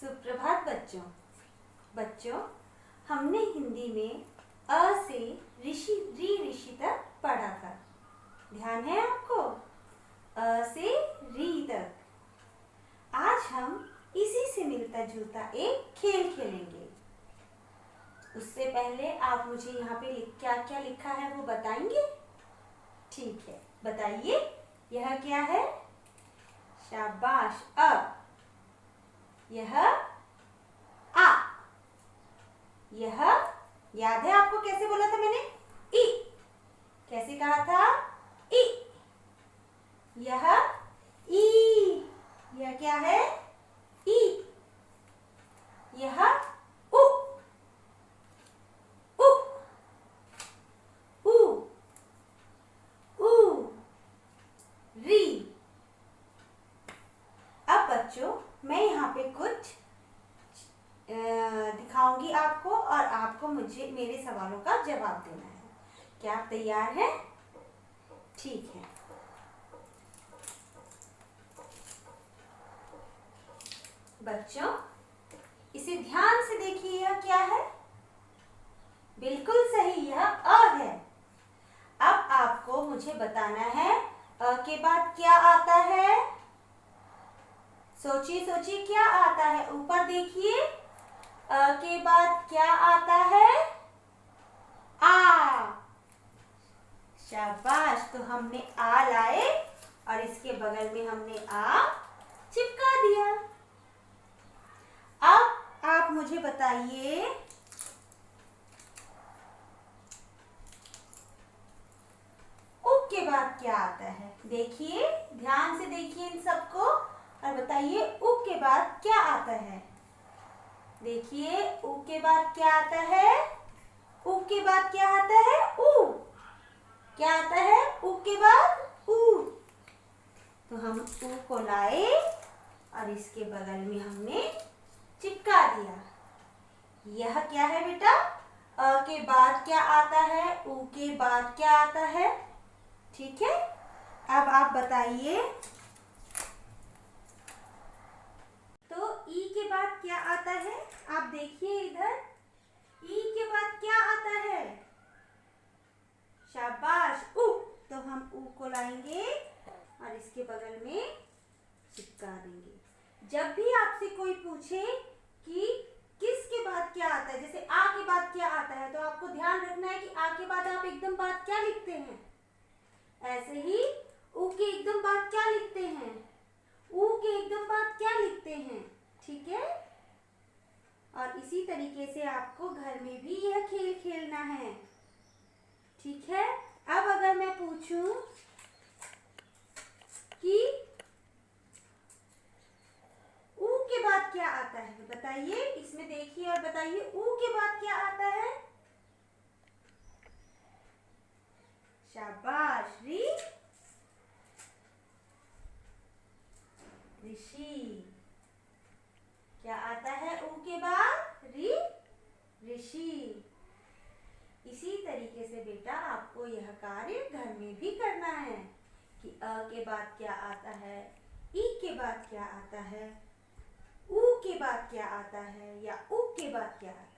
सुप्रभात बच्चों, हमने हिंदी में अ से ऋषि तक पढ़ा था। ध्यान है आपको? अ से री तक। आज हम इसी से मिलता जुलता एक खेल खेलेंगे। उससे पहले आप मुझे यहाँ पे क्या क्या लिखा है वो बताएंगे? ठीक है, बताइए। यह क्या है? शाबाश, अ। यह आ। यह याद है आपको कैसे बोला था मैंने? ई। कैसे कहा था? ई। यह ई। यह क्या है? ई। यह उ। उ। उ। ऊ। री। अब बच्चों, मैं यहाँ पे कुछ दिखाऊंगी आपको और आपको मुझे मेरे सवालों का जवाब देना है। क्या आप तैयार हैं? ठीक है। बच्चों, इसे ध्यान से देखिए। यह क्या है? बिल्कुल सही, यह अ है। अब आपको मुझे बताना है अ के बाद क्या आता है। सोचिए सोचिए, क्या आता है? ऊपर देखिए, अ के बाद क्या आता है? आ। शाबाश। तो हमने आ लाए और इसके बगल में हमने आ चिपका दिया। अब आप मुझे बताइए, उ के बाद क्या आता है? देखिए, ध्यान से देखिए इन सबको और बताइए उ के बाद क्या आता है। देखिए, उ के बाद क्या आता है? उ के बाद क्या आता है? उ। क्या आता है? उ के बाद उ। तो हम उ को लाए और इसके बगल में हमने चिपका दिया। यह क्या है बेटा? अ के बाद क्या आता है? उ के बाद क्या आता है? ठीक है। अब आप बताइए, तो ई के बाद क्या आता है? आप देखिए इधर, ई के बाद क्या आता है? शाबाश, उ। तो हम उ को लाएंगे और इसके बगल में चिपका देंगे। जब भी आपसे कोई पूछे कि किस के बाद क्या आता है, जैसे आ के बाद क्या आता है, तो आपको ध्यान रखना है कि आ के बाद आप एकदम बाद क्या लिखते हैं। ऐसे ही उ के एकदम बाद क्या लिखते हैं? उ के एकदम बाद क्या लिखते हैं? ठीक है। और इसी तरीके से आपको घर में भी यह खेल खेलना है। ठीक है। अब अगर मैं पूछूं कि ऊ के बाद क्या आता है, बताइए। इसमें देखिए और बताइए, ऊ के बाद क्या आता है? शाबाश, री। ऋषि। क्या आता है ऊ के बाद? री। ऋषि। इसी तरीके से बेटा आपको यह कार्य घर में भी करना है कि अ के बाद क्या आता है, ई के बाद क्या आता है, ऊ के बाद क्या आता है या उ के बाद क्या आता है।